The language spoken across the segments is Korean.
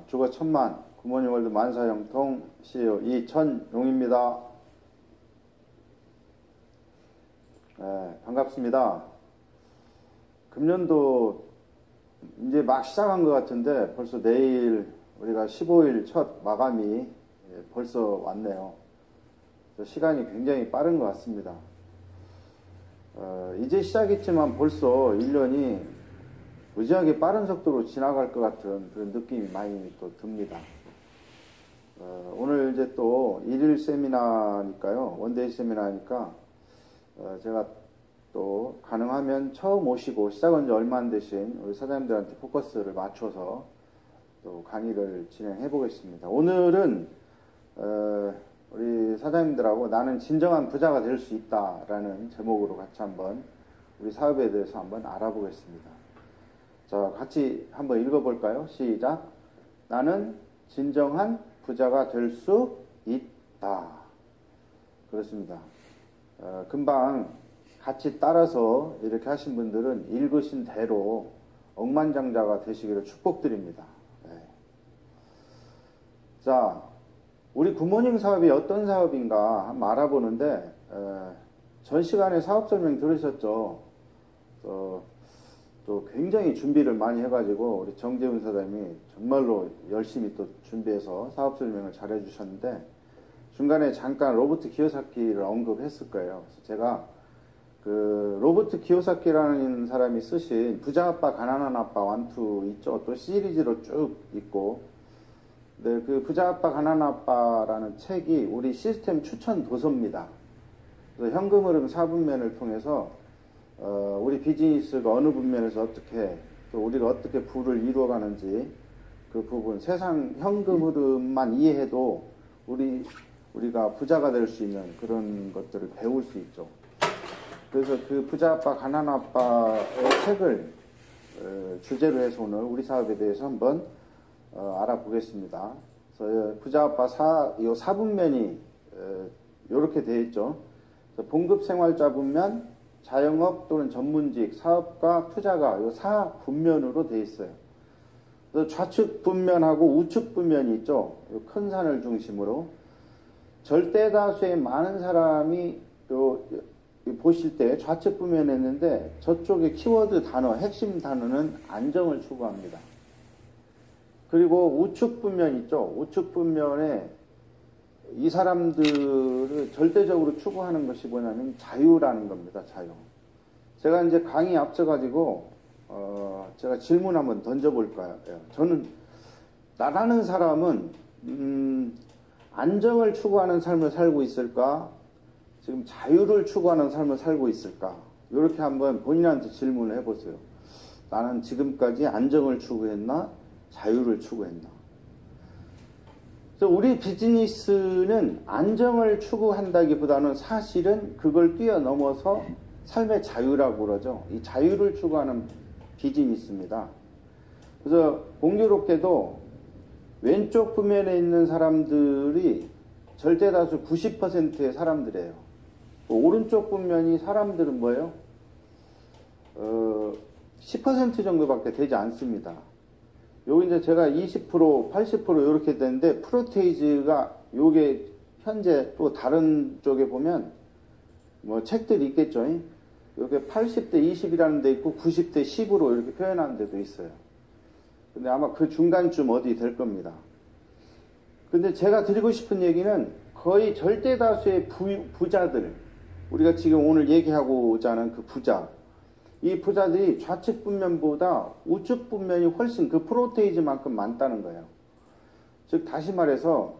주거 천만 굿모닝 월드 만사형통 CEO 이천용입니다. 반갑습니다. 금년도 이제 막 시작한 것 같은데 벌써 내일 우리가 15일 첫 마감이 벌써 왔네요. 시간이 굉장히 빠른 것 같습니다. 이제 시작했지만 벌써 1년이 무지하게 빠른 속도로 지나갈 것 같은 그런 느낌이 많이 또 듭니다. 오늘 이제 또 1일 세미나니까요. 원데이 세미나니까 제가 또 가능하면 처음 오시고 시작한 지 얼마 안 되신 우리 사장님들한테 포커스를 맞춰서 또 강의를 진행해 보겠습니다. 오늘은 우리 사장님들하고 나는 진정한 부자가 될 수 있다라는 제목으로 같이 한번 우리 사업에 대해서 한번 알아보겠습니다. 자, 같이 한번 읽어볼까요? 시작. 나는 진정한 부자가 될 수 있다. 그렇습니다. 금방 같이 따라서 이렇게 하신 분들은 읽으신 대로 억만장자가 되시기를 축복드립니다. 네. 자, 우리 굿모닝 사업이 어떤 사업인가 한번 알아보는데 전 시간에 사업 설명 들으셨죠? 또 굉장히 준비를 많이 해가지고 우리 정재훈 사장님이 정말로 열심히 또 준비해서 사업 설명을 잘 해주셨는데 중간에 잠깐 로버트 키요사키를 언급했을 거예요. 그래서 제가 그 로버트 키요사키라는 사람이 쓰신 부자 아빠 가난한 아빠 원투 있죠. 또 시리즈로 쭉 있고 네, 그 부자 아빠 가난한 아빠라는 책이 우리 시스템 추천 도서입니다. 그래서 현금 흐름 4분면을 통해서 우리 비즈니스가 어느 분면에서 어떻게 또 우리가 어떻게 부를 이루어가는지 그 부분 세상 현금 흐름만 이해해도 우리가 부자가 될 수 있는 그런 것들을 배울 수 있죠. 그래서 그 부자 아빠 가난 아빠의 책을 주제로 해서 오늘 우리 사업에 대해서 한번 알아보겠습니다. 그래서 부자 아빠 요 4분면이 이렇게 되어 있죠. 봉급 생활자 분면, 자영업 또는 전문직, 사업가, 투자가 이 4분면으로 되어 있어요. 그래서 좌측 분면하고 우측 분면이 있죠. 큰 산을 중심으로 절대 다수의 많은 사람이 보실 때 좌측 분면에 있는데 저쪽에 키워드 단어, 핵심 단어는 안정을 추구합니다. 그리고 우측 분면 있죠. 우측 분면에 이 사람들을 절대적으로 추구하는 것이 뭐냐면 자유라는 겁니다. 자유. 제가 이제 강의 앞서가지고 제가 질문 한번 던져볼까요? 저는 나라는 사람은 안정을 추구하는 삶을 살고 있을까? 지금 자유를 추구하는 삶을 살고 있을까? 이렇게 한번 본인한테 질문을 해보세요. 나는 지금까지 안정을 추구했나? 자유를 추구했나? 우리 비즈니스는 안정을 추구한다기보다는 사실은 그걸 뛰어넘어서 삶의 자유라고 그러죠. 이 자유를 추구하는 비즈니스입니다. 그래서 공교롭게도 왼쪽 분면에 있는 사람들이 절대다수 90%의 사람들이에요. 오른쪽 분면이 사람들은 뭐예요? 10% 정도밖에 되지 않습니다. 여기 이제 제가 20%, 80% 이렇게 되는데 프로테이즈가 요게 현재 또 다른 쪽에 보면 뭐 책들이 있겠죠. 요게 80대 20이라는 데 있고 90대 10으로 이렇게 표현하는 데도 있어요. 근데 아마 그 중간쯤 어디 될 겁니다. 근데 제가 드리고 싶은 얘기는 거의 절대 다수의 부자들, 우리가 지금 오늘 얘기하고자 하는 그 부자, 이 부자들이 좌측 분면보다 우측 분면이 훨씬 그 프로테이즈만큼 많다는 거예요. 즉 다시 말해서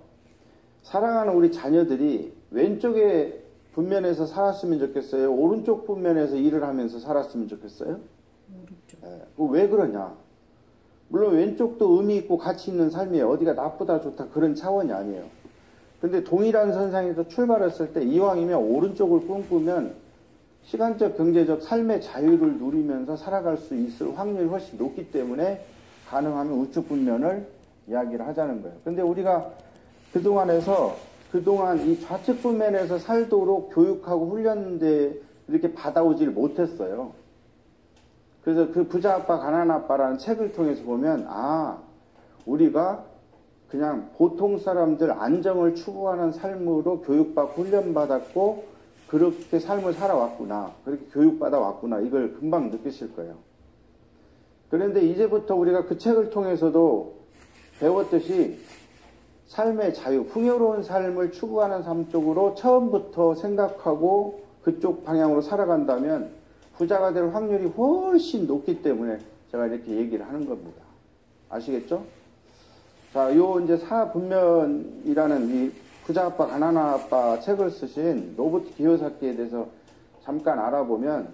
사랑하는 우리 자녀들이 왼쪽의 분면에서 살았으면 좋겠어요? 오른쪽 분면에서 일을 하면서 살았으면 좋겠어요? 오른쪽. 왜 그러냐? 물론 왼쪽도 의미 있고 가치 있는 삶이에요. 어디가 나쁘다 좋다 그런 차원이 아니에요. 근데 동일한 선상에서 출발했을 때 이왕이면 오른쪽을 꿈꾸면 시간적, 경제적, 삶의 자유를 누리면서 살아갈 수 있을 확률이 훨씬 높기 때문에 가능하면 우측 분면을 이야기를 하자는 거예요. 근데 우리가 그동안 이 좌측 분면에서 살도록 교육하고 훈련대 이렇게 받아오질 못했어요. 그래서 그 부자 아빠, 가난 아빠라는 책을 통해서 보면, 우리가 그냥 보통 사람들 안정을 추구하는 삶으로 교육받고 훈련받았고 그렇게 삶을 살아왔구나. 그렇게 교육받아 왔구나. 이걸 금방 느끼실 거예요. 그런데 이제부터 우리가 그 책을 통해서도 배웠듯이 삶의 자유, 풍요로운 삶을 추구하는 삶 쪽으로 처음부터 생각하고 그쪽 방향으로 살아간다면 부자가 될 확률이 훨씬 높기 때문에 제가 이렇게 얘기를 하는 겁니다. 아시겠죠? 자, 요 이제 사분면이라는 이 부자 아빠, 가난한 아빠 책을 쓰신 로버트 기요사키에 대해서 잠깐 알아보면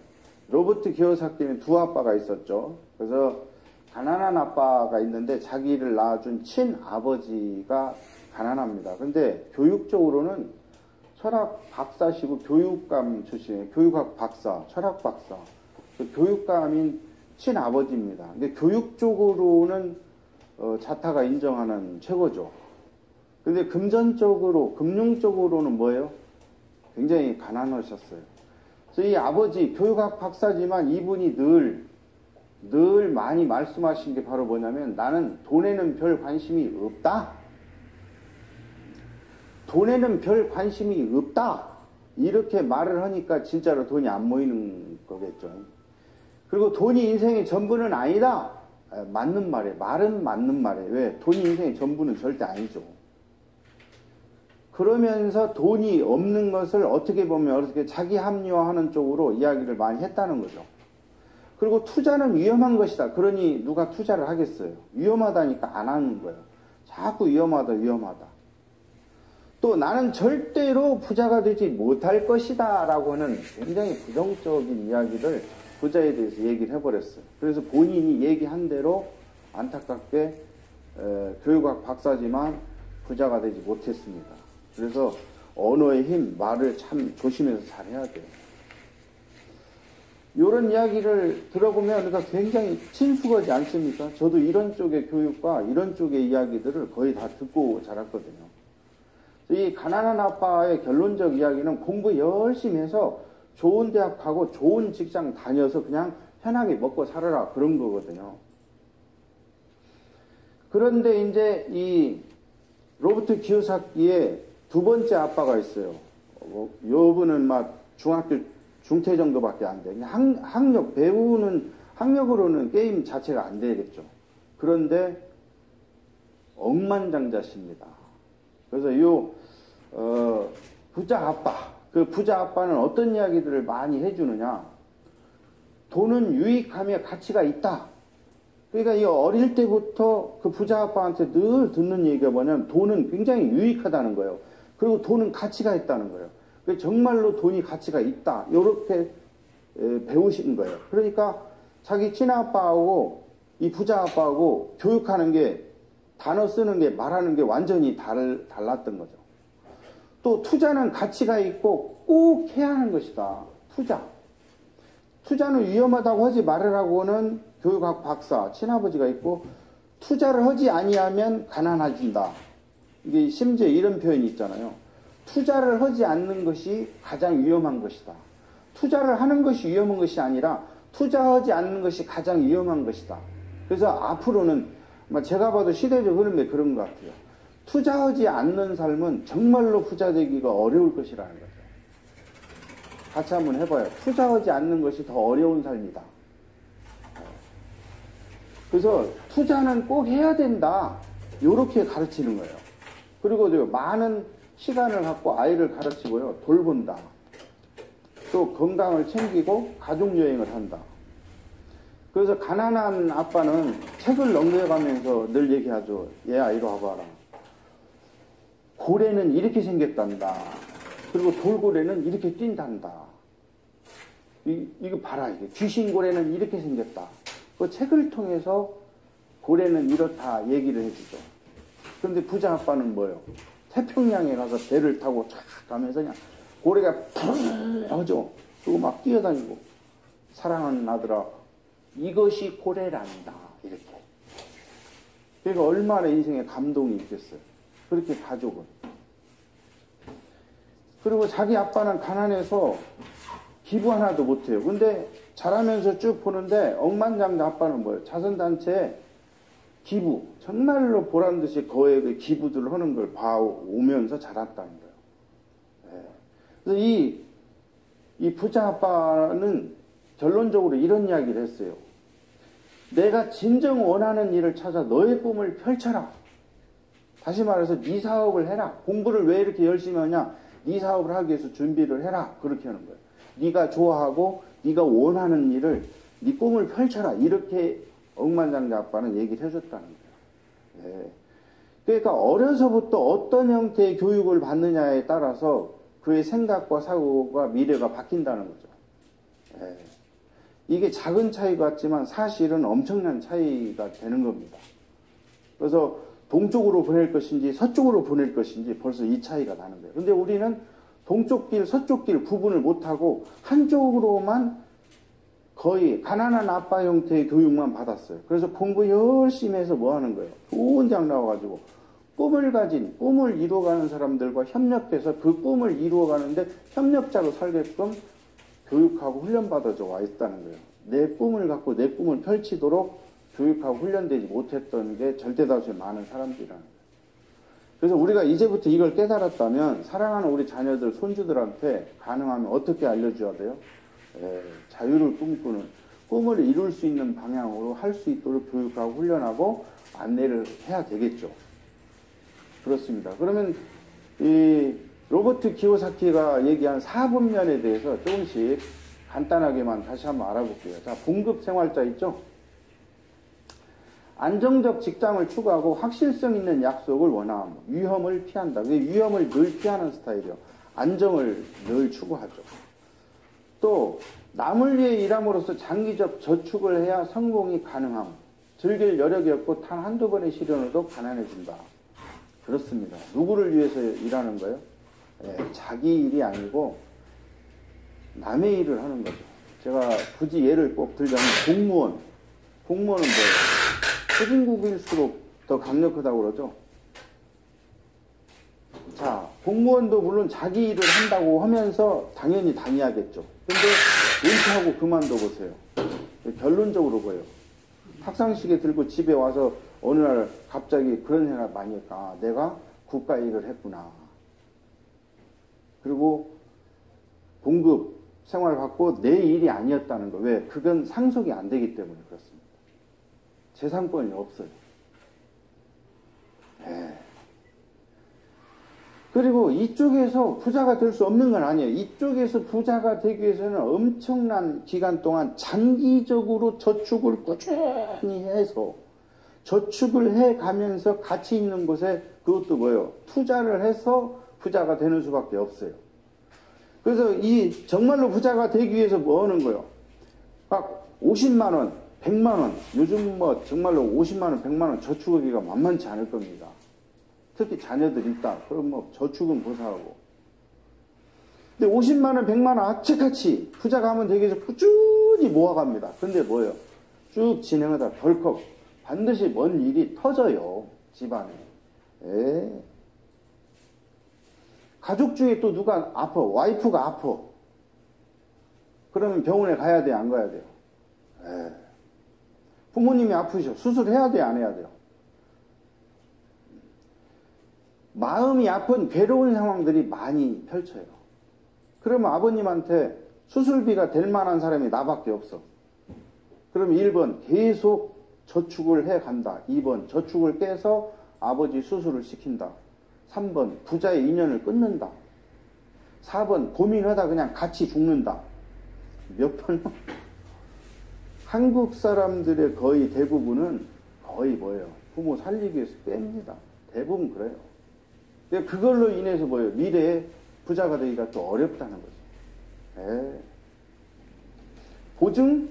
로버트 기요사키는 두 아빠가 있었죠. 그래서 가난한 아빠가 있는데 자기를 낳아준 친아버지가 가난합니다. 근데 교육적으로는 철학 박사시고 교육감 출신이에요. 교육학 박사, 철학 박사. 교육감인 친아버지입니다. 근데 교육적으로는 자타가 인정하는 최고죠. 근데 금전적으로, 금융적으로는 뭐예요? 굉장히 가난하셨어요. 그래서 이 아버지, 교육학 박사지만 이분이 늘 많이 말씀하신 게 바로 뭐냐면 나는 돈에는 별 관심이 없다. 돈에는 별 관심이 없다. 이렇게 말을 하니까 진짜로 돈이 안 모이는 거겠죠. 그리고 돈이 인생의 전부는 아니다. 맞는 말이에요. 말은 맞는 말이에요. 왜? 돈이 인생의 전부는 절대 아니죠. 그러면서 돈이 없는 것을 어떻게 보면 어떻게 자기 합리화하는 쪽으로 이야기를 많이 했다는 거죠. 그리고 투자는 위험한 것이다. 그러니 누가 투자를 하겠어요. 위험하다니까 안 하는 거예요. 자꾸 위험하다. 또 나는 절대로 부자가 되지 못할 것이다 라고 하는 굉장히 부정적인 이야기를 부자에 대해서 얘기를 해버렸어요. 그래서 본인이 얘기한 대로 안타깝게 교육학 박사지만 부자가 되지 못했습니다. 그래서 언어의 힘, 말을 참 조심해서 잘해야 돼요. 이런 이야기를 들어보면 우리가 굉장히 친숙하지 않습니까? 저도 이런 쪽의 교육과 이런 쪽의 이야기들을 거의 다 듣고 자랐거든요. 이 가난한 아빠의 결론적 이야기는 공부 열심히 해서 좋은 대학 가고 좋은 직장 다녀서 그냥 편하게 먹고 살아라 그런 거거든요. 그런데 이제 이 로버트 기요사키의 두 번째 아빠가 있어요. 요분은 막 중학교 중퇴 정도밖에 안 돼. 학력 배우는 학력으로는 게임 자체가 안 되겠죠. 그런데 억만장자십니다. 그래서 부자 아빠, 그 부자 아빠는 어떤 이야기들을 많이 해주느냐. 돈은 유익하며 가치가 있다. 그러니까 이 어릴 때부터 그 부자 아빠한테 늘 듣는 얘기가 뭐냐면 돈은 굉장히 유익하다는 거예요. 그리고 돈은 가치가 있다는 거예요. 정말로 돈이 가치가 있다. 이렇게 배우신 거예요. 그러니까 자기 친아빠하고 이 부자 아빠하고 교육하는 게 단어 쓰는 게 말하는 게 완전히 달랐던 거죠. 또 투자는 가치가 있고 꼭 해야 하는 것이다. 투자는 위험하다고 하지 말으라고는 교육학 박사 친아버지가 있고 투자를 하지 아니하면 가난해진다. 이게 심지어 이런 표현이 있잖아요. 투자를 하지 않는 것이 가장 위험한 것이다. 투자를 하는 것이 위험한 것이 아니라 투자하지 않는 것이 가장 위험한 것이다. 그래서 앞으로는 제가 봐도 시대적 흐름에 그런 것 같아요. 투자하지 않는 삶은 정말로 부자 되기가 어려울 것이라는 거죠. 같이 한번 해봐요. 투자하지 않는 것이 더 어려운 삶이다. 그래서 투자는 꼭 해야 된다. 이렇게 가르치는 거예요. 그리고 많은 시간을 갖고 아이를 가르치고요. 돌본다. 또 건강을 챙기고 가족여행을 한다. 그래서 가난한 아빠는 책을 넘겨가면서 늘 얘기하죠. 얘야 이리 와봐라. 고래는 이렇게 생겼단다. 그리고 돌고래는 이렇게 뛴단다. 이거 봐라. 이게 귀신고래는 이렇게 생겼다. 그 책을 통해서 고래는 이렇다 얘기를 해주죠. 그런데 부자 아빠는 뭐예요? 태평양에 가서 배를 타고 쫙 가면서 그냥 고래가 푸르르 하죠. 그리고 막 뛰어다니고 사랑하는 아들아 이것이 고래란다. 이렇게. 그러니까 얼마나 인생에 감동이 있겠어요. 그렇게 가족은. 그리고 자기 아빠는 가난해서 기부 하나도 못해요. 근데 자라면서 쭉 보는데 억만장자 아빠는 뭐예요? 자선단체에 기부, 정말로 보란듯이 거액의 기부들을 하는 걸 봐오면서 자랐다는 거예요. 예. 그래서 이 부자 아빠는 결론적으로 이런 이야기를 했어요. 내가 진정 원하는 일을 찾아 너의 꿈을 펼쳐라. 다시 말해서 네 사업을 해라. 공부를 왜 이렇게 열심히 하냐? 네 사업을 하기 위해서 준비를 해라. 그렇게 하는 거예요. 네가 좋아하고 네가 원하는 일을 네 꿈을 펼쳐라. 이렇게 억만장자 아빠는 얘기를 해줬다는 거예요. 예. 그러니까 어려서부터 어떤 형태의 교육을 받느냐에 따라서 그의 생각과 사고가 미래가 바뀐다는 거죠. 예. 이게 작은 차이 같지만 사실은 엄청난 차이가 되는 겁니다. 그래서 동쪽으로 보낼 것인지 서쪽으로 보낼 것인지 벌써 이 차이가 나는 거예요. 그런데 우리는 동쪽 길, 서쪽 길 구분을 못하고 한쪽으로만 거의 가난한 아빠 형태의 교육만 받았어요. 그래서 공부 열심히 해서 뭐 하는 거예요? 좋은 대학 나와가지고 꿈을 가진, 꿈을 이루어가는 사람들과 협력해서 그 꿈을 이루어가는데 협력자로 살게끔 교육하고 훈련받아져 와 있다는 거예요. 내 꿈을 갖고 내 꿈을 펼치도록 교육하고 훈련되지 못했던 게 절대다수의 많은 사람들이라는 거예요. 그래서 우리가 이제부터 이걸 깨달았다면 사랑하는 우리 자녀들, 손주들한테 가능하면 어떻게 알려줘야 돼요? 자유를 꿈꾸는, 꿈을 이룰 수 있는 방향으로 할 수 있도록 교육하고 훈련하고 안내를 해야 되겠죠. 그렇습니다. 그러면 이 로버트 키요사키가 얘기한 4분면에 대해서 조금씩 간단하게만 다시 한번 알아볼게요. 자, 봉급 생활자 있죠? 안정적 직장을 추구하고 확실성 있는 약속을 원함. 위험을 피한다. 위험을 늘 피하는 스타일이요. 안정을 늘 추구하죠. 또 남을 위해 일함으로써 장기적 저축을 해야 성공이 가능함. 즐길 여력이 없고 단 한두 번의 시련으로도 가난해진다. 그렇습니다. 누구를 위해서 일하는 거예요? 자기 일이 아니고 남의 일을 하는 거죠. 제가 굳이 예를 꼭 들자면 공무원. 공무원은 뭐예요? 후진국일수록 더 강력하다고 그러죠. 자, 공무원도 물론 자기 일을 한다고 하면서 당연히 다녀야겠죠. 근데 은퇴하고 그만둬 보세요. 결론적으로 뭐예요? 탁상시계 들고 집에 와서 어느 날 갑자기 그런 생각 많이 했다. 아, 내가 국가 일을 했구나. 그리고 봉급 생활을 받고 내 일이 아니었다는 거. 왜? 그건 상속이 안 되기 때문에 그렇습니다. 재산권이 없어요. 그리고 이쪽에서 부자가 될 수 없는 건 아니에요. 이쪽에서 부자가 되기 위해서는 엄청난 기간 동안 장기적으로 저축을 꾸준히 해서 저축을 해가면서 가치 있는 곳에 그것도 뭐예요? 투자를 해서 부자가 되는 수밖에 없어요. 그래서 이 정말로 부자가 되기 위해서 뭐 하는 거예요? 막 50만 원, 100만 원, 요즘 뭐 정말로 50만 원, 100만 원 저축하기가 만만치 않을 겁니다. 특히 자녀들 있다. 그럼 뭐 저축은 고사하고. 근데 50만 원, 100만 원 악착같이 부자가 하면 되기 위해서 꾸준히 모아갑니다. 근데 뭐예요? 쭉 진행하다 덜컥 반드시 뭔 일이 터져요. 집안에. 가족 중에 또 누가 아파. 와이프가 아파. 그러면 병원에 가야 돼, 안 가야 돼요? 부모님이 아프셔. 수술해야 돼, 안 해야 돼요? 마음이 아픈 괴로운 상황들이 많이 펼쳐요. 그러면 아버님한테 수술비가 될 만한 사람이 나밖에 없어. 그러면 1번 계속 저축을 해간다. 2번 저축을 깨서 아버지 수술을 시킨다. 3번 부자의 인연을 끊는다. 4번 고민하다 그냥 같이 죽는다. 몇 번? 한국 사람들의 거의 대부분은 거의 뭐예요? 부모 살리기 위해서 뺍니다. 대부분 그래요. 그걸로 인해서 뭐예요? 미래에 부자가 되기가 또 어렵다는 거죠. 보증?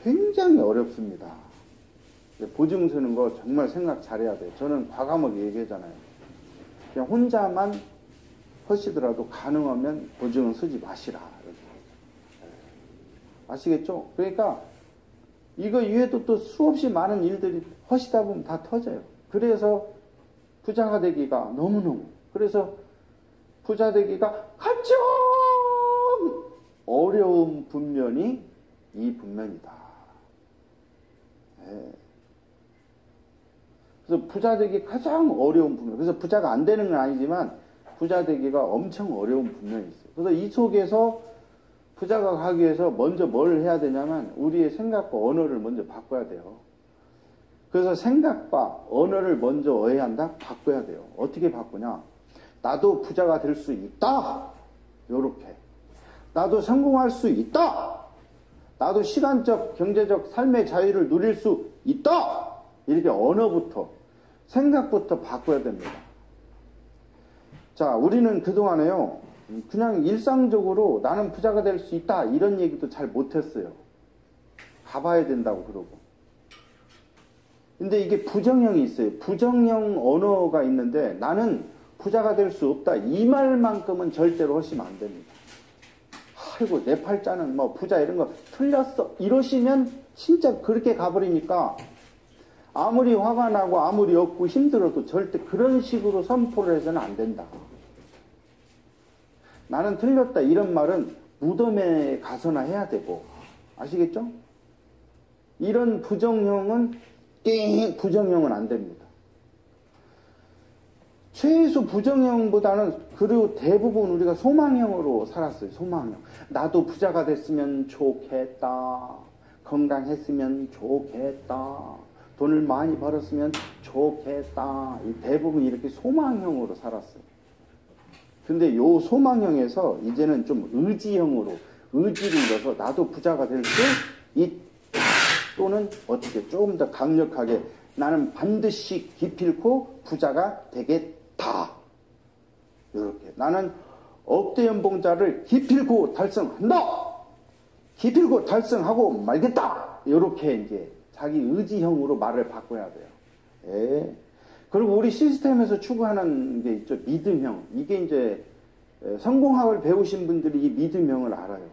굉장히 어렵습니다. 보증 쓰는 거 정말 생각 잘해야 돼요. 저는 과감하게 얘기하잖아요. 그냥 혼자만 하시더라도 가능하면 보증은 쓰지 마시라. 아시겠죠? 그러니까 이거 이외에도 또 수없이 많은 일들이 하시다 보면 다 터져요. 그래서 부자가 되기가 너무너무, 그래서 부자 되기가 가장 어려운 분면이 이 분면이다. 그래서 부자 되기 가장 어려운 분명. 그래서 부자가 안 되는 건 아니지만 부자 되기가 엄청 어려운 분명이 있어요. 그래서 이 속에서 부자가 가기 위해서 먼저 뭘 해야 되냐면 우리의 생각과 언어를 먼저 바꿔야 돼요. 그래서 생각과 언어를 먼저 어해야 한다? 바꿔야 돼요. 어떻게 바꾸냐? 나도 부자가 될 수 있다. 요렇게. 나도 성공할 수 있다. 나도 시간적, 경제적 삶의 자유를 누릴 수 있다. 이렇게 언어부터, 생각부터 바꿔야 됩니다. 자, 우리는 그동안에요, 그냥 일상적으로 나는 부자가 될 수 있다. 이런 얘기도 잘 못했어요. 가봐야 된다고 그러고. 근데 이게 부정형이 있어요. 부정형 언어가 있는데 나는 부자가 될 수 없다. 이 말만큼은 절대로 하시면 안 됩니다. 아이고, 내 팔자는 뭐 부자 이런 거 틀렸어. 이러시면 진짜 그렇게 가버리니까 아무리 화가 나고 아무리 없고 힘들어도 절대 그런 식으로 선포를 해서는 안 된다. 나는 틀렸다. 이런 말은 무덤에 가서나 해야 되고. 아시겠죠? 이런 부정형은 부정형은 안 됩니다. 최소 부정형보다는 그리고 대부분 우리가 소망형으로 살았어요. 소망형. 나도 부자가 됐으면 좋겠다. 건강했으면 좋겠다. 돈을 많이 벌었으면 좋겠다. 대부분 이렇게 소망형으로 살았어요. 근데 요 소망형에서 이제는 좀 의지형으로 의지를 넣어서 나도 부자가 될 수 있다. 또는 어떻게 조금 더 강력하게 나는 반드시 기필코 부자가 되겠다. 이렇게 나는 억대 연봉자를 기필코 달성한다. 기필코 달성하고 말겠다. 이렇게 이제 자기 의지형으로 말을 바꿔야 돼요. 예. 그리고 우리 시스템에서 추구하는 게 있죠. 믿음형. 이게 이제 성공학을 배우신 분들이 이 믿음형을 알아요.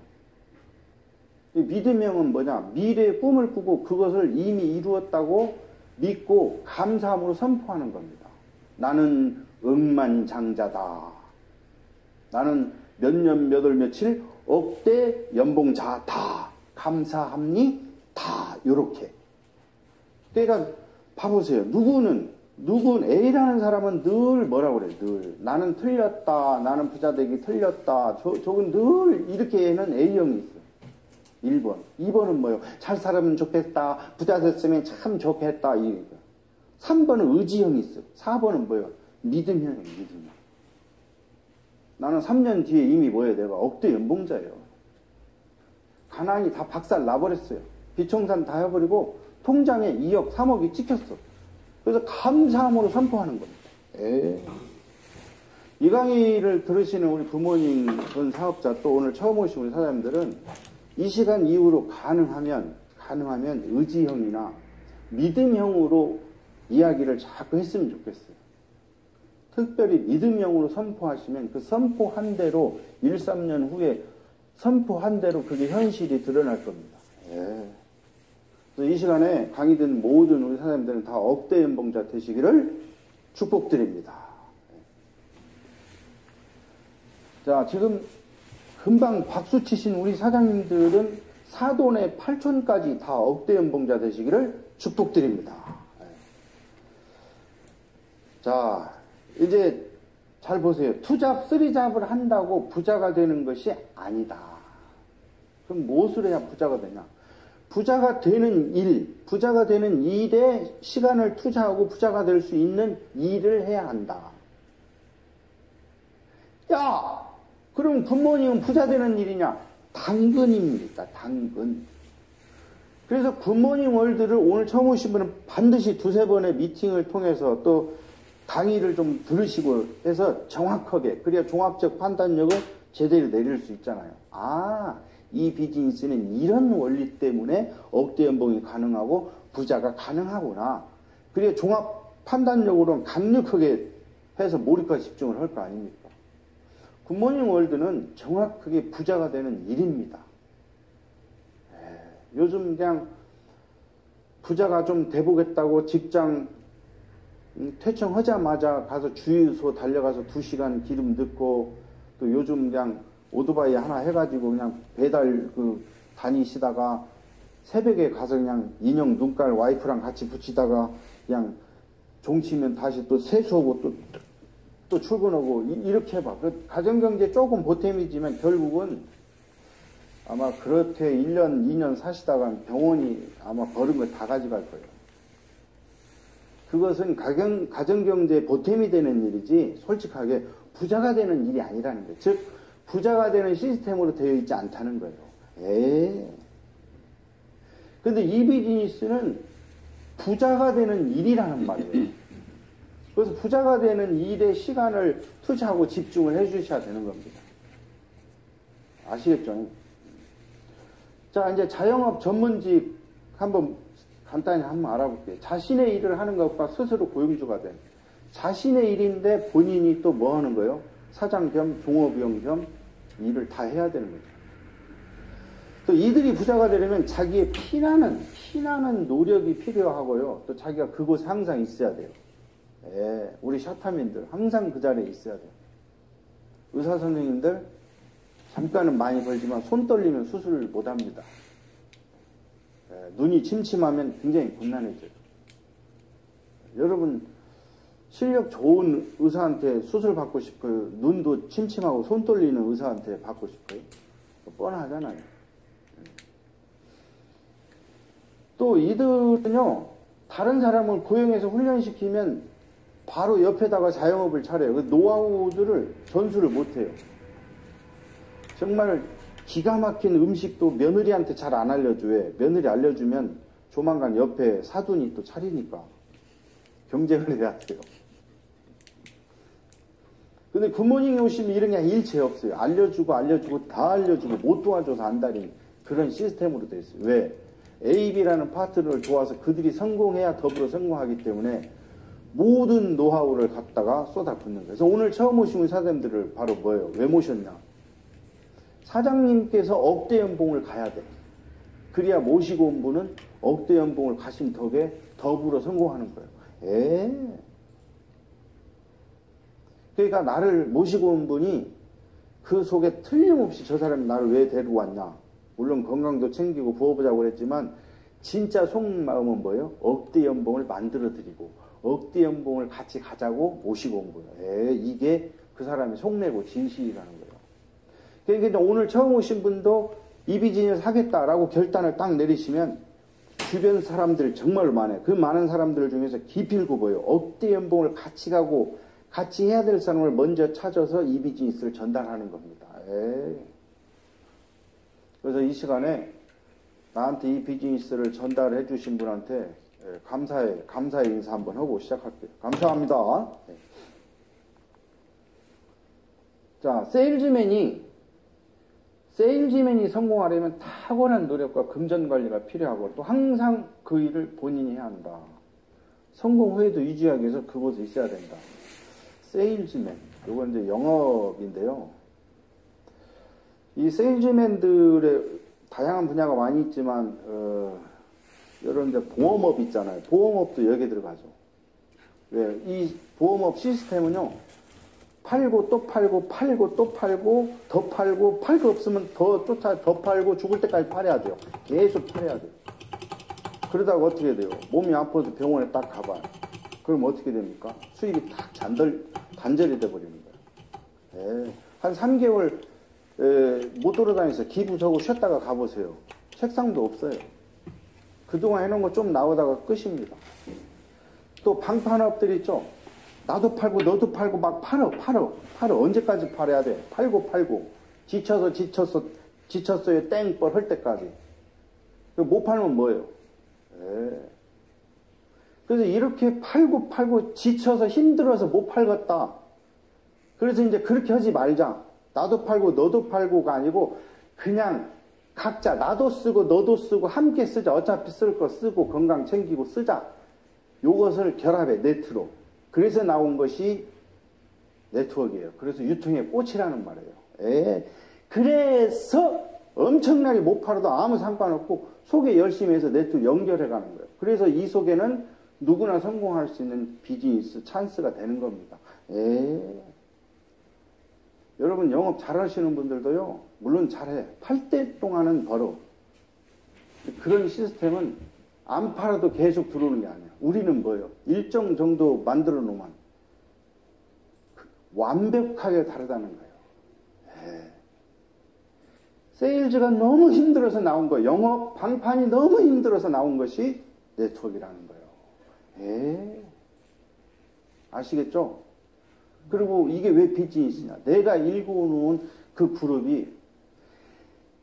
이 믿음형은 뭐냐? 미래의 꿈을 꾸고 그것을 이미 이루었다고 믿고 감사함으로 선포하는 겁니다. 나는 억만장자다. 나는 몇 년 몇 월 며칠 억대 연봉자다. 감사합니다. 요렇게. 그러니까 봐보세요. 누군 A라는 사람은 늘 뭐라고 그래요? 늘 나는 틀렸다. 나는 부자 되기 틀렸다. 저건 늘 이렇게는 A형이 있어요. 1번. 2번은 뭐예요? 잘 살면 좋겠다. 부자 됐으면 참 좋겠다. 3번은 의지형이 있어요. 4번은 뭐예요? 믿음형이에요. 믿음형. 나는 3년 뒤에 이미 뭐예요? 내가 억대 연봉자예요. 가난이 다 박살 나버렸어요. 비청산 다 해버리고 통장에 2억, 3억이 찍혔어. 그래서 감사함으로 선포하는 겁니다. 이 강의를 들으시는 우리 부모님, 전 사업자, 또 오늘 처음 오신 우리 사장님들은 이 시간 이후로 가능하면 의지형이나 믿음형으로 이야기를 자꾸 했으면 좋겠어요. 특별히 믿음형으로 선포하시면 그 선포한 대로 1, 3년 후에 선포한 대로 그게 현실이 드러날 겁니다. 그래서 이 시간에 강의 듣는 모든 우리 사장님들은 다 억대 연봉자 되시기를 축복드립니다. 자, 지금 금방 박수 치신 우리 사장님들은 사돈의 8촌까지 다 억대 연봉자 되시기를 축복드립니다. 자, 이제 잘 보세요. 투잡, 쓰리잡을 한다고 부자가 되는 것이 아니다. 그럼 무엇을 해야 부자가 되냐? 부자가 되는 일에 시간을 투자하고 부자가 될 수 있는 일을 해야 한다. 야! 그럼 굿모닝은 부자 되는 일이냐? 당근입니다. 당근. 그래서 굿모닝 월드를 오늘 처음 오신 분은 반드시 2-3번의 미팅을 통해서 또 강의를 좀 들으시고 해서 정확하게, 그래야 종합적 판단력을 제대로 내릴 수 있잖아요. 아, 이 비즈니스는 이런 원리 때문에 억대 연봉이 가능하고 부자가 가능하구나. 그래야 종합 판단력으로는 강력하게 해서 몰입과 집중을 할 거 아닙니까? 굿모닝 월드는 정확하게 부자가 되는 일입니다. 요즘 그냥 부자가 좀 돼보겠다고 직장 퇴청하자마자 가서 주유소 달려가서 2시간 기름 넣고, 또 요즘 그냥 오토바이 하나 해가지고 그냥 배달 다니시다가 새벽에 가서 그냥 인형 눈깔 와이프랑 같이 붙이다가 그냥 종치면 다시 또 세수하고 또 출근하고 이렇게 해봐. 그 가정경제 조금 보탬이지만 결국은 아마 그렇게 1년, 2년 사시다가 병원이 아마 버린 걸 다 가져갈 거예요. 그것은 가정경제 보탬이 되는 일이지 솔직하게 부자가 되는 일이 아니라는 거예요. 즉 부자가 되는 시스템으로 되어 있지 않다는 거예요. 근데 이 비즈니스는 부자가 되는 일이라는 말이에요. 그래서 부자가 되는 일에 시간을 투자하고 집중을 해 주셔야 되는 겁니다. 아시겠죠? 자, 이제 자영업 전문직 간단히 한번 알아볼게요. 자신의 일을 하는 것과 스스로 고용주가 된 자신의 일인데 본인이 또 뭐 하는 거예요? 사장 겸 종업원 겸 일을 다 해야 되는 거죠. 또 이들이 부자가 되려면 자기의 피나는 노력이 필요하고요. 또 자기가 그곳에 항상 있어야 돼요. 우리 샤타민들 항상 그 자리에 있어야 돼요. 의사 선생님들 잠깐은 많이 벌지만 손 떨리면 수술을 못 합니다. 눈이 침침하면 굉장히 곤란해져요. 여러분 실력 좋은 의사한테 수술 받고 싶어요? 눈도 침침하고 손 떨리는 의사한테 받고 싶어요? 뻔하잖아요. 또 이들은요, 다른 사람을 고용해서 훈련시키면 바로 옆에다가 자영업을 차려요. 그 노하우들을 전수를 못해요. 정말 기가 막힌 음식도 며느리한테 잘 안 알려줘요. 며느리 알려주면 조만간 옆에 사돈이 또 차리니까 경쟁을 해야 돼요. 근데 굿모닝에 오시면 이런 게 일체 없어요. 알려주고 다 알려주고 못 도와줘서 안달인 그런 시스템으로 되어 있어요. 왜? A, B라는 파트너를 도와서 그들이 성공해야 더불어 성공하기 때문에 모든 노하우를 갖다가 쏟아붓는 거예요. 그래서 오늘 처음 오신 사장님들을 바로 뭐예요? 왜 모셨냐? 사장님께서 억대 연봉을 가야 돼. 그래야 모시고 온 분은 억대 연봉을 가신 덕에 더불어 성공하는 거예요. 그러니까 나를 모시고 온 분이 그 속에 틀림없이 저 사람이 나를 왜 데리고 왔냐. 물론 건강도 챙기고 부어보자고 그랬지만 진짜 속마음은 뭐예요? 억대 연봉을 만들어 드리고 억대 연봉을 같이 가자고 모시고 온 거예요. 이게 그 사람이 속내고 진실이라는 거예요. 그러니까 오늘 처음 오신 분도 이 비즈니스 하겠다라고 결단을 딱 내리시면 주변 사람들 정말 많아요. 그 많은 사람들 중에서 기필코 보여요. 억대 연봉을 같이 가고 같이 해야 될 사람을 먼저 찾아서 이 비즈니스를 전달하는 겁니다. 그래서 이 시간에 나한테 이 비즈니스를 전달해 주신 분한테 감사의 인사 한번 하고 시작할게요. 감사합니다. 자, 세일즈맨이 성공하려면 탁월한 노력과 금전 관리가 필요하고 또 항상 그 일을 본인이 해야 한다. 성공 후에도 유지하기 위해서 그곳에 있어야 된다. 세일즈맨, 이건 이제 영업인데요. 이 세일즈맨들의 다양한 분야가 많이 있지만 여러분 이제 보험업 있잖아요. 보험업도 여기에 들어가죠. 왜? 이 보험업 시스템은요. 팔고 또 팔고 팔고 또 팔고 더 팔고 팔 거 없으면 더 팔고 죽을 때까지 팔아야 돼요. 계속 팔아야 돼요. 그러다가 어떻게 돼요? 몸이 아파서 병원에 딱 가봐요. 그럼 어떻게 됩니까? 수입이 딱 단절이 돼버리는 거예요. 한 3개월 못 돌아다니서 기부 서고 쉬었다가 가보세요. 책상도 없어요. 그동안 해놓은 거 좀 나오다가 끝입니다. 또 방판업들 있죠? 나도 팔고 너도 팔고 막 팔어. 언제까지 팔아야 돼? 팔고 지쳤어요 땡벌 할 때까지. 못 팔면 뭐예요? 그래서 이렇게 팔고 지쳐서 힘들어서 못 팔겠다. 그래서 이제 그렇게 하지 말자. 나도 팔고 너도 팔고가 아니고 그냥 각자 나도 쓰고 너도 쓰고 함께 쓰자. 어차피 쓸 거 쓰고 건강 챙기고 쓰자. 요것을 결합해 네트로. 그래서 나온 것이 네트워크예요. 그래서 유통의 꽃이라는 말이에요. 그래서 엄청나게 못 팔아도 아무 상관없고 소개 열심히 해서 네트워크 연결해 가는 거예요. 그래서 이 속에는 누구나 성공할 수 있는 비즈니스 찬스가 되는 겁니다. 여러분 영업 잘하시는 분들도요. 물론 잘해. 팔 때 동안은 벌어. 그런 시스템은 안 팔아도 계속 들어오는 게 아니에요. 우리는 뭐예요? 일정 정도 만들어 놓으면 완벽하게 다르다는 거예요. 세일즈가 너무 힘들어서 나온 거, 영업 방판이 너무 힘들어서 나온 것이 네트워크라는 거예요. 아시겠죠? 그리고 이게 왜 비즈니스냐? 내가 일궈놓은 그 그룹이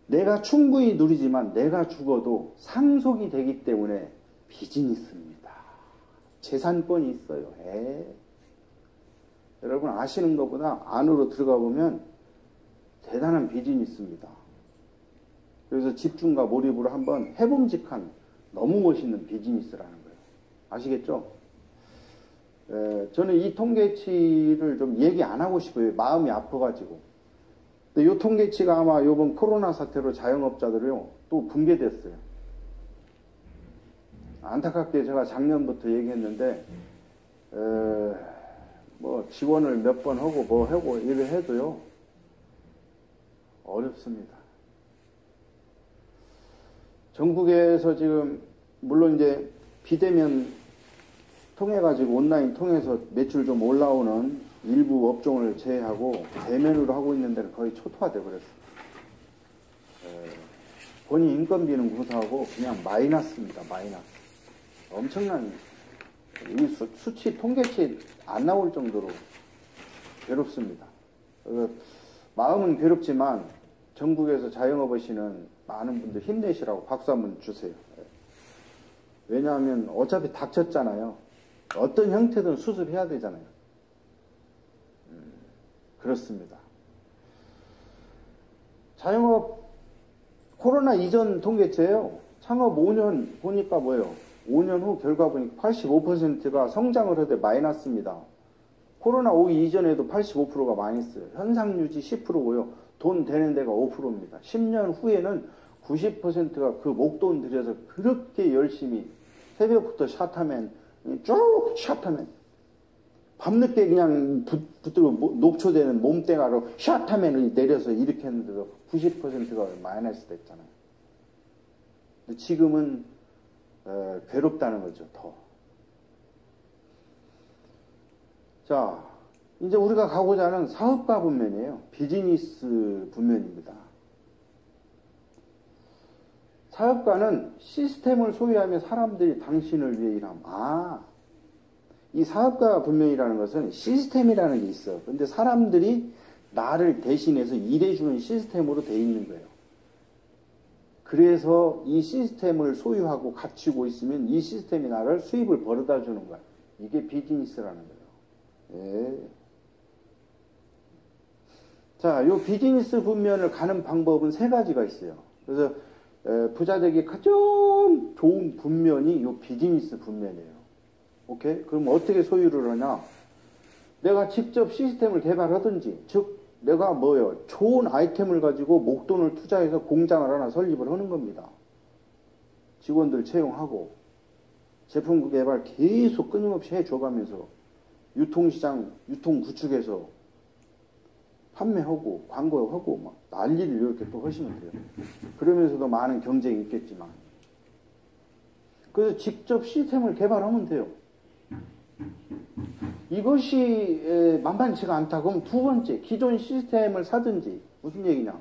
내가 충분히 누리지만 내가 죽어도 상속이 되기 때문에 비즈니스입니다. 재산권이 있어요. 여러분 아시는 것보다 안으로 들어가 보면 대단한 비즈니스입니다. 그래서 집중과 몰입으로 한번 해봄직한 너무 멋있는 비즈니스라는 거예요. 아시겠죠? 저는 이 통계치를 좀 얘기 안 하고 싶어요. 마음이 아파가지고. 근데 이 통계치가 아마 이번 코로나 사태로 자영업자들이요 또 붕괴됐어요. 안타깝게 제가 작년부터 얘기했는데 뭐 지원을 몇 번 하고 뭐 하고 일을 해도요 어렵습니다. 전국에서 지금 물론 이제 비대면 통해 가지고 온라인 통해서 매출 좀 올라오는 일부 업종을 제외하고 대면으로 하고 있는 데는 거의 초토화돼 버렸어요. 본인 인건비는 구사하고 그냥 마이너스입니다. 마이너스. 엄청난 이 수치 통계치 안 나올 정도로 괴롭습니다. 마음은 괴롭지만 전국에서 자영업 하시는 많은 분들 힘내시라고 박수 한번 주세요. 왜냐하면 어차피 닥쳤잖아요. 어떤 형태든 수습해야 되잖아요. 그렇습니다. 자영업 코로나 이전 통계치예요. 창업 5년 보니까 뭐예요? 5년 후 결과 보니까 85%가 성장을 하되 마이너스입니다. 코로나 오기 이전에도 85%가 마이너스예요. 현상 유지 10%고요. 돈 되는 데가 5%입니다. 10년 후에는 90%가 그 목돈 들여서 그렇게 열심히 새벽부터 샷하면 쭉 샷하면 밤늦게 그냥 붙들고 녹초되는 몸뚱아로 샷하면 내려서 이렇게 했는데도 90%가 마이너스 됐잖아요. 근데 지금은 괴롭다는 거죠. 더. 자, 이제 우리가 가고자 하는 사업가 분면이에요. 비즈니스 분면입니다. 사업가는 시스템을 소유하며 사람들이 당신을 위해 일함. 이 사업가 분면이라는 것은 시스템이라는 게 있어. 근데 사람들이 나를 대신해서 일해주는 시스템으로 돼 있는 거예요. 그래서 이 시스템을 소유하고 갖추고 있으면 이 시스템이 나를 수입을 벌어다 주는 거야. 이게 비즈니스라는 거예요. 자, 이 비즈니스 분면을 가는 방법은 세 가지가 있어요. 그래서 부자 되기 가장 좋은 분면이 이 비즈니스 분면이에요. 오케이? 그럼 어떻게 소유를 하냐? 내가 직접 시스템을 개발하든지, 즉 내가 뭐예요? 좋은 아이템을 가지고 목돈을 투자해서 공장을 하나 설립을 하는 겁니다. 직원들 채용하고 제품 개발 계속 끊임없이 해줘가면서 유통시장, 유통 구축해서 판매하고 광고하고 막 난리를 이렇게 또 하시면 돼요. 그러면서도 많은 경쟁이 있겠지만 그래서 직접 시스템을 개발하면 돼요. 이것이 만만치가 않다. 그럼 두 번째, 기존 시스템을 사든지. 무슨 얘기냐?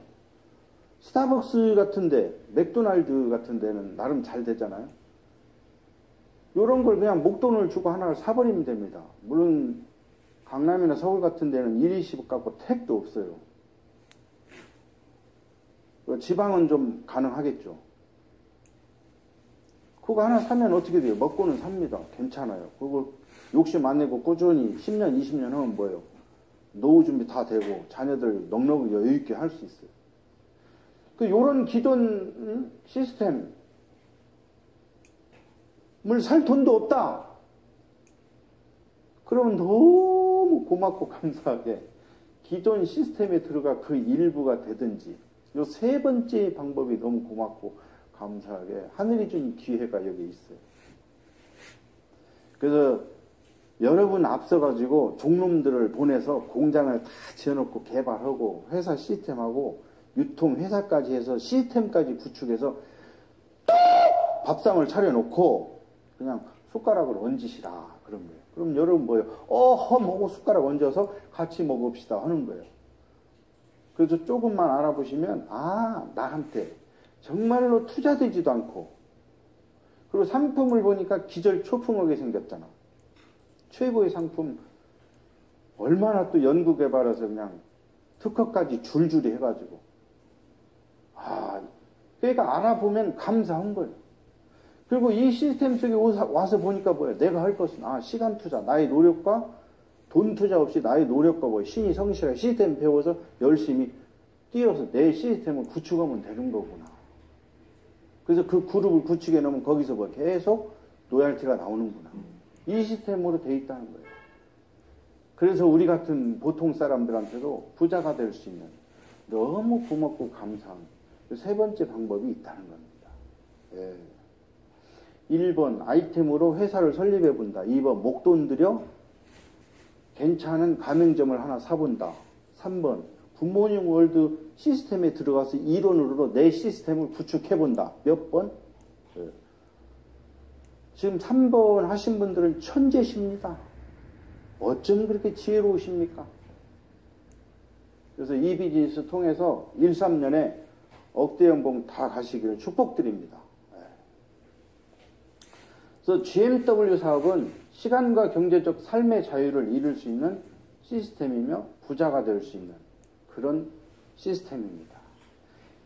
스타벅스 같은데, 맥도날드 같은 데는 나름 잘 되잖아요. 요런 걸 그냥 목돈을 주고 하나를 사버리면 됩니다. 물론 강남이나 서울 같은 데는 1,20 갖고 택도 없어요. 지방은 좀 가능하겠죠. 그거 하나 사면 어떻게 돼요? 먹고는 삽니다. 괜찮아요. 그거 욕심 안 내고 꾸준히 10년, 20년 하면 뭐예요? 노후 준비 다 되고 자녀들 넉넉히 여유있게 할 수 있어요. 요런 기존 시스템을 살 돈도 없다. 그러면 너무 고맙고 감사하게 기존 시스템에 들어가 그 일부가 되든지 요 세 번째 방법이 너무 고맙고 감사하게 하늘이 준 기회가 여기 있어요. 그래서 여러분 앞서가지고 종놈들을 보내서 공장을 다 지어놓고 개발하고 회사 시스템하고 유통 회사까지 해서 시스템까지 구축해서 밥상을 차려놓고 그냥 숟가락을 얹으시라 그런 거예요. 그럼 여러분 뭐예요? 하고 숟가락 얹어서 같이 먹읍시다 하는 거예요. 그래서 조금만 알아보시면 나한테 정말로 투자되지도 않고, 그리고 상품을 보니까 기절초풍하게 생겼잖아. 최고의 상품 얼마나 또 연구개발해서 그냥 특허까지 줄줄이 해가지고, 그러니까 알아보면 감사한 거예요. 그리고 이 시스템 속에 와서 보니까 뭐예요? 내가 할 것은 시간 투자, 나의 노력과 돈 투자 없이 나의 노력과 신이 성실하게 시스템 배워서 열심히 뛰어서 내 시스템을 구축하면 되는 거구나. 그래서 그 그룹을 구축해 놓으면 거기서 계속 로얄티가 나오는구나. 이 시스템으로 돼 있다는 거예요. 그래서 우리 같은 보통 사람들한테도 부자가 될 수 있는 너무 고맙고 감사한 세 번째 방법이 있다는 겁니다. 1번 아이템으로 회사를 설립해 본다. 2번 목돈 들여 괜찮은 가맹점을 하나 사본다. 3번 굿모닝 월드 시스템에 들어가서 이론으로 내 시스템을 구축해 본다. 몇 번? 지금 3번 하신 분들은 천재십니다. 어쩜 그렇게 지혜로우십니까? 그래서 이 비즈니스 통해서 13년에 억대 연봉 다 가시기를 축복드립니다. 그래서 GMW 사업은 시간과 경제적 삶의 자유를 이룰 수 있는 시스템이며 부자가 될 수 있는 그런 시스템입니다.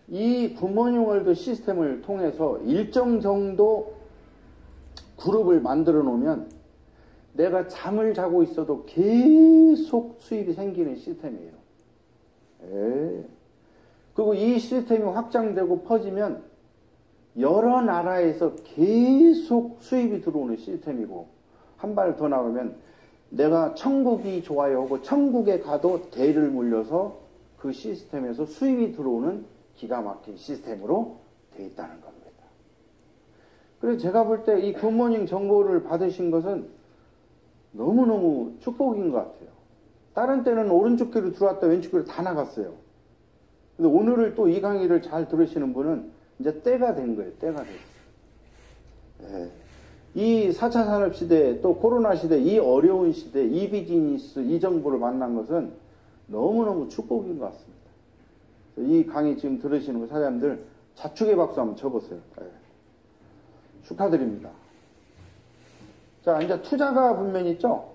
이 굿모닝 월드 시스템을 통해서 일정 정도 그룹을 만들어 놓으면 내가 잠을 자고 있어도 계속 수입이 생기는 시스템이에요. 그리고 이 시스템이 확장되고 퍼지면 여러 나라에서 계속 수입이 들어오는 시스템이고, 한 발 더 나가면 내가 천국이 좋아요 하고 천국에 가도 대를 물려서 그 시스템에서 수입이 들어오는 기가 막힌 시스템으로 되어 있다는 겁니다. 그래서 제가 볼 때 이 굿모닝 정보를 받으신 것은 너무너무 축복인 것 같아요. 다른 때는 오른쪽 귀로 들어왔다 왼쪽 귀로 다 나갔어요. 근데 오늘을 또 이 강의를 잘 들으시는 분은 이제 때가 된 거예요. 때가 됐어요. 이 4차 산업시대, 또 코로나 시대, 이 어려운 시대, 이 비즈니스, 이 정보를 만난 것은 너무너무 축복인 것 같습니다. 이 강의 지금 들으시는 사람들 자축의 박수 한번 쳐보세요. 축하드립니다. 자, 이제 투자가 분명히 있죠?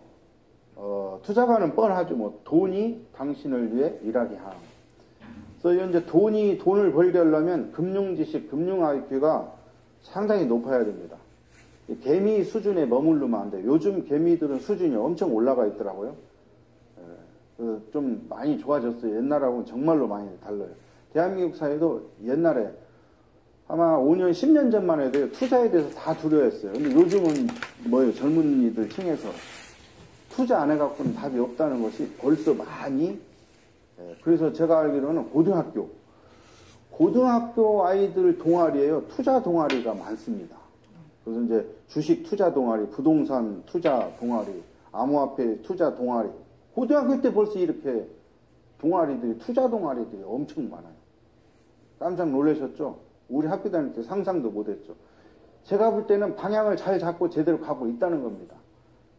투자가는 뻔하죠. 돈이 당신을 위해 일하게 함. 그래서 이제 돈을 벌게 하려면 금융 지식, 금융 IQ가 상당히 높아야 됩니다. 개미 수준에 머무르면 안 돼요. 요즘 개미들은 수준이 엄청 올라가 있더라고요. 그래서 좀 많이 좋아졌어요. 옛날하고는 정말로 많이 달라요. 대한민국 사회도 옛날에 아마 5년, 10년 전만 해도 투자에 대해서 다 두려워했어요. 근데 요즘은 젊은이들 층에서 투자 안 해갖고는 답이 없다는 것이 벌써 많이, 그래서 제가 알기로는 고등학교 아이들 동아리에요. 투자 동아리가 많습니다. 그래서 이제 주식 투자 동아리, 부동산 투자 동아리, 암호화폐 투자 동아리. 고등학교 때 벌써 이렇게 투자 동아리들이 엄청 많아요. 깜짝 놀라셨죠? 우리 학교 다닐 때 상상도 못했죠. 제가 볼 때는 방향을 잘 잡고 제대로 가고 있다는 겁니다.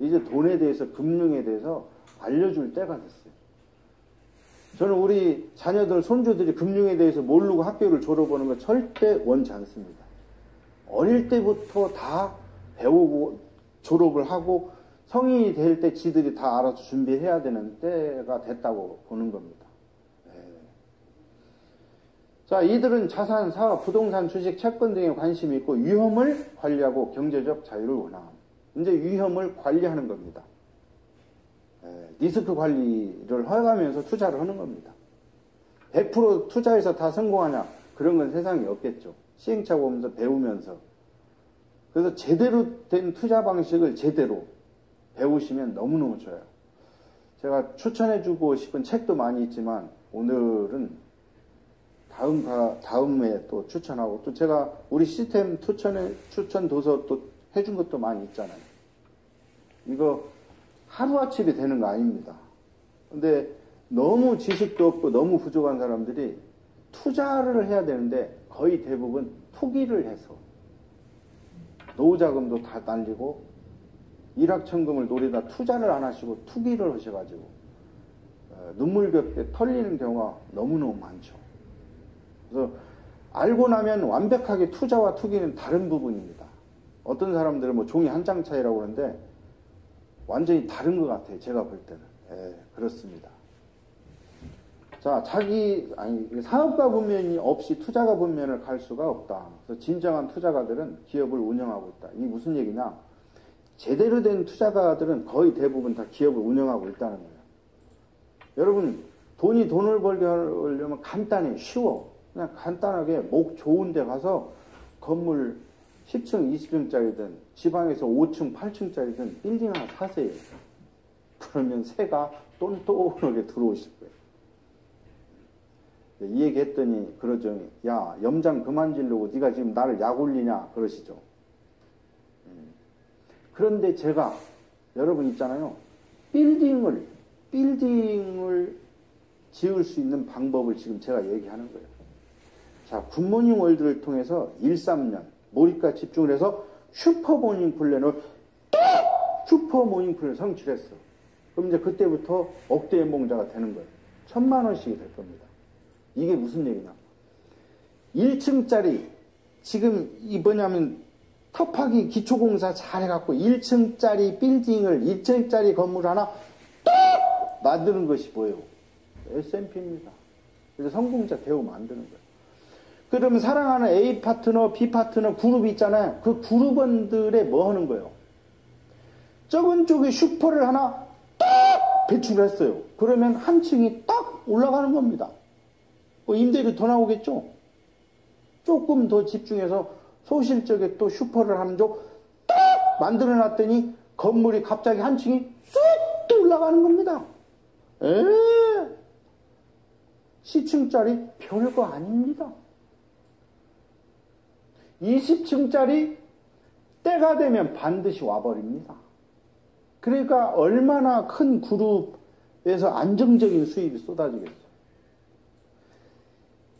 이제 돈에 대해서, 금융에 대해서 알려줄 때가 됐어요. 저는 우리 자녀들, 손주들이 금융에 대해서 모르고 학교를 졸업하는 거 절대 원치 않습니다. 어릴 때부터 다 배우고 졸업을 하고 성인이 될 때 지들이 다 알아서 준비해야 되는 때가 됐다고 보는 겁니다. 자, 이들은 자산, 사업, 부동산, 주식, 채권 등에 관심이 있고 위험을 관리하고 경제적 자유를 원함. 이제 위험을 관리하는 겁니다. 리스크 관리를 해가면서 투자를 하는 겁니다. 100% 투자해서 다 성공하냐? 그런 건 세상에 없겠죠. 시행착오 보면서 배우면서. 그래서 제대로 된 투자 방식을 제대로 배우시면 너무너무 좋아요. 제가 추천해주고 싶은 책도 많이 있지만 오늘은 다음에 또 추천하고, 또 제가 우리 시스템 추천 도서 또 해준 것도 많이 있잖아요. 이거 하루아침에 되는 거 아닙니다. 근데 너무 지식도 없고 너무 부족한 사람들이 투자를 해야 되는데 거의 대부분 투기를 해서 노후자금도 다 날리고 일확천금을 노리다 투자를 안 하시고 투기를 하셔가지고 눈물겹게 털리는 경우가 너무너무 많죠. 그래서 알고 나면 완벽하게 투자와 투기는 다른 부분입니다. 어떤 사람들은 뭐 종이 한 장 차이라고 그러는데 완전히 다른 것 같아요. 제가 볼 때는. 그렇습니다. 자, 사업가 분면이 없이 투자가 분면을 갈 수가 없다. 그래서 진정한 투자가들은 기업을 운영하고 있다. 이게 무슨 얘기냐? 제대로 된 투자가들은 거의 대부분 다 기업을 운영하고 있다는 거예요. 여러분, 돈을 벌게 하려면 간단해, 쉬워. 그냥 간단하게 목 좋은 데 가서 건물 10층, 20층짜리든 지방에서 5층, 8층짜리든 빌딩 하나 사세요. 그러면 새가 똔똔하게 들어오실 거예요. 이 얘기 했더니 그러죠. 야, 염장 그만 지르고 네가 지금 나를 약 올리냐 그러시죠. 그런데 제가 여러분 있잖아요. 빌딩을 지을 수 있는 방법을 지금 제가 얘기하는 거예요. 자, 굿모닝 월드를 통해서 1~3년 몰입과 집중을 해서 슈퍼모닝 플랜을 성취했어. 그럼 이제 그때부터 억대 연봉자가 되는 거예요. 1,000만 원씩이 될 겁니다. 이게 무슨 얘기냐? 1층짜리 지금 뭐냐면 터파기 기초공사 잘 해갖고 1층짜리 빌딩을 2층짜리 건물 하나 만드는 것이 뭐예요? S&P입니다. 그래서 성공자 대우 만드는 거예요. 그러면 사랑하는 A 파트너, B 파트너 그룹이 있잖아요. 그 그룹원들에 뭐 하는 거예요? 적은 쪽에 슈퍼를 하나 딱 배출했어요. 그러면 한 층이 딱 올라가는 겁니다. 임대료 더 나오겠죠? 조금 더 집중해서 소실적에 또 슈퍼를 하는 쪽 딱 만들어 놨더니 건물이 갑자기 한 층이 쑥 올라가는 겁니다. 10층짜리 별거 아닙니다. 20층짜리 때가 되면 반드시 와버립니다. 그러니까 얼마나 큰 그룹에서 안정적인 수입이 쏟아지겠어요.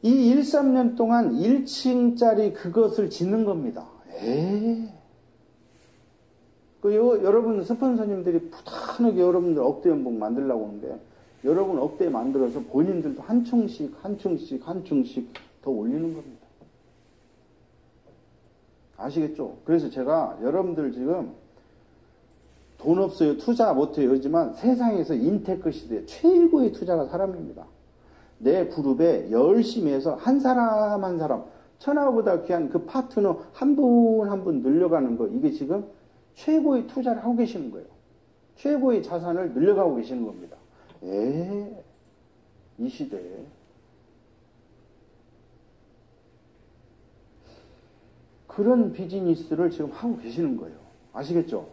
이 1~3년 동안 1층짜리 그것을 짓는 겁니다. 여러분 스폰서님들이 부단하게 여러분들 억대 연봉 만들려고 하는데 여러분 억대 만들어서 본인들도 한 층씩 더 올리는 겁니다. 아시겠죠? 그래서 제가 여러분들 지금 돈 없어요, 투자 못해요 하지만 세상에서 인테크 시대 최고의 투자가 사람입니다. 내 그룹에 열심히 해서 한 사람 한 사람 천하보다 귀한 그 파트너 한 분 한 분 늘려가는 거, 이게 지금 최고의 투자를 하고 계시는 거예요. 최고의 자산을 늘려가고 계시는 겁니다. 이 시대에 그런 비즈니스를 지금 하고 계시는 거예요. 아시겠죠?